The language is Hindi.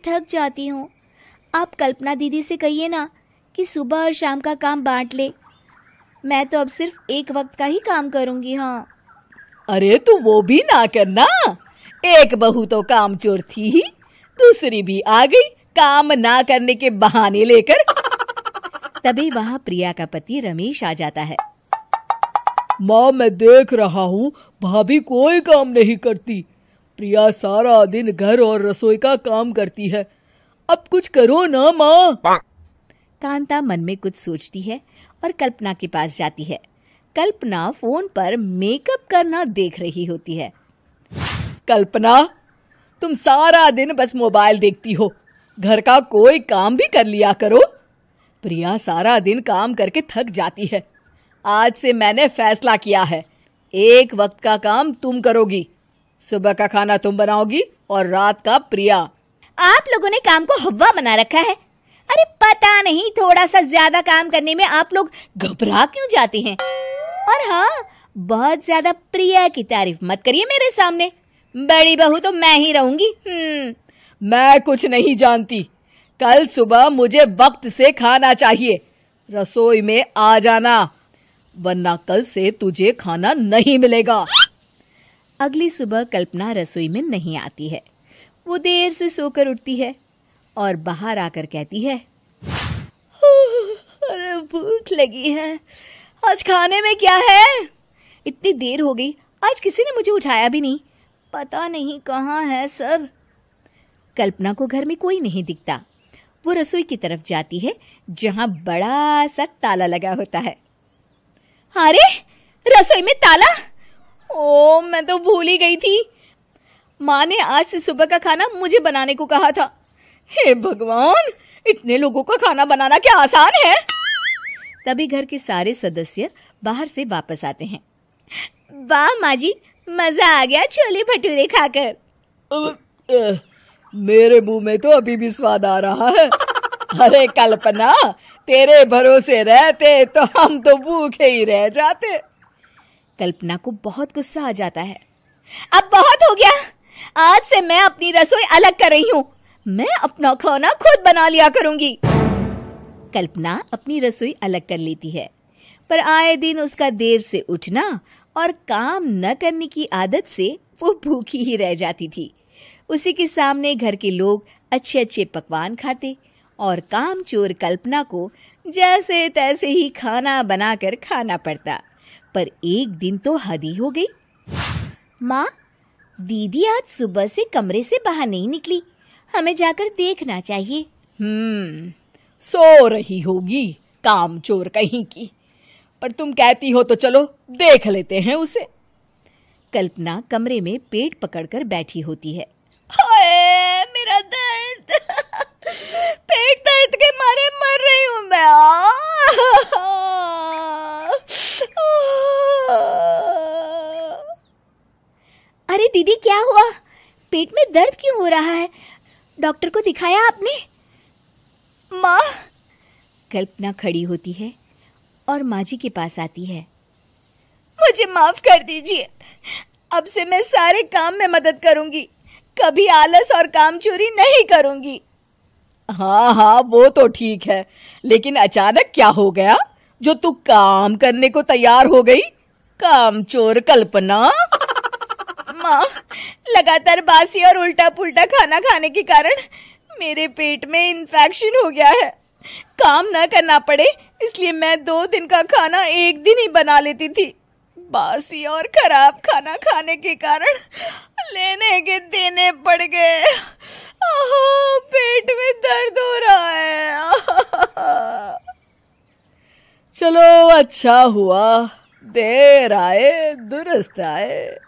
थक जाती हूँ। आप कल्पना दीदी से कहिए ना कि सुबह और शाम का काम बांट ले। मैं तो अब सिर्फ एक वक्त का ही काम करूँगी। हाँ। अरे तू वो भी ना करना, एक बहू तो कामचोर थी ही, दूसरी भी आ गई काम ना करने के बहाने लेकर। तभी वहाँ प्रिया का पति रमेश आ जाता है। माँ, मैं देख रहा हूँ भाभी कोई काम नहीं करती। प्रिया सारा दिन घर और रसोई का काम करती है, अब कुछ करो ना माँ। कांता मन में कुछ सोचती है और कल्पना के पास जाती है। कल्पना फोन पर मेकअप करना देख रही होती है। कल्पना, तुम सारा दिन बस मोबाइल देखती हो, घर का कोई काम भी कर लिया करो। प्रिया सारा दिन काम करके थक जाती है। आज से मैंने फैसला किया है, एक वक्त का काम तुम करोगी। सुबह का खाना तुम बनाओगी और रात का प्रिया। आप लोगों ने काम को हव्वा बना रखा है। अरे पता नहीं थोड़ा सा ज्यादा काम करने में आप लोग घबरा क्यों जाते हैं। और हाँ, बहुत ज्यादा प्रिया की तारीफ मत करिए मेरे सामने, बड़ी बहू तो मैं ही रहूंगी। मैं कुछ नहीं जानती, कल सुबह मुझे वक्त से खाना चाहिए। रसोई में आ जाना, वरना कल से तुझे खाना नहीं मिलेगा। अगली सुबह कल्पना रसोई में नहीं आती है। वो देर से सोकर उठती है और बाहर आकर कहती है, अरे भूख लगी है, आज खाने में क्या है। इतनी देर हो गई, आज किसी ने मुझे उठाया भी नहीं, पता नहीं कहाँ है सब। कल्पना को घर में कोई नहीं दिखता। वो रसोई की तरफ जाती है जहां बड़ा सा ताला लगा होता है। अरे रसोई में ताला! ओ, मैं तो भूल ही गई थी। माँ ने आज से सुबह का खाना मुझे बनाने को कहा था। हे भगवान, इतने लोगों का खाना बनाना क्या आसान है। तभी घर के सारे सदस्य बाहर से वापस आते हैं। वाह माँ जी, मजा आ गया छोले भटूरे खाकर। मेरे मुंह में तो अभी भी स्वाद आ रहा है। अरे कल्पना, तेरे भरोसे रहते तो हम तो भूखे ही रह जाते। कल्पना को बहुत गुस्सा आ जाता है। अब बहुत हो गया, आज से मैं अपनी रसोई अलग कर रही हूँ। मैं अपना खाना खुद बना लिया करूंगी। कल्पना अपनी रसोई अलग कर लेती है, पर आए दिन उसका देर से उठना और काम न करने की आदत से वो भूखी ही रह जाती थी। उसी के सामने घर के लोग अच्छे अच्छे पकवान खाते और कामचोर कल्पना को जैसे तैसे ही खाना बनाकर खाना पड़ता। पर एक दिन तो हद ही हो गई। माँ, दीदी आज सुबह से कमरे से बाहर नहीं निकली, हमें जाकर देखना चाहिए। सो रही होगी कामचोर कहीं की, पर तुम कहती हो तो चलो देख लेते हैं उसे। कल्पना कमरे में पेट पकड़कर बैठी होती है। हाय मेरा दर्द, पेट दर्द के मारे मर रही हूं मैं। अरे दीदी, क्या हुआ? पेट में दर्द क्यों हो रहा है? डॉक्टर को दिखाया आपने? माँ, कल्पना खड़ी होती है और माँ जी के पास आती है। मुझे माफ कर दीजिए, अब से मैं सारे काम में मदद करूंगी, कभी आलस और कामचोरी नहीं करूंगी। हाँ हाँ, वो तो ठीक है, लेकिन अचानक क्या हो गया जो तू काम करने को तैयार हो गई? कामचोर कल्पना। माँ, लगातार बासी और उल्टा पुल्टा खाना खाने के कारण मेरे पेट में इन्फेक्शन हो गया है। काम न करना पड़े इसलिए मैं 2 दिन का खाना एक दिन ही बना लेती थी। बासी और खराब खाना खाने के कारण लेने के देने पड़ गए। पेट में दर्द हो रहा है। चलो अच्छा हुआ, देर आए दुरुस्त आए।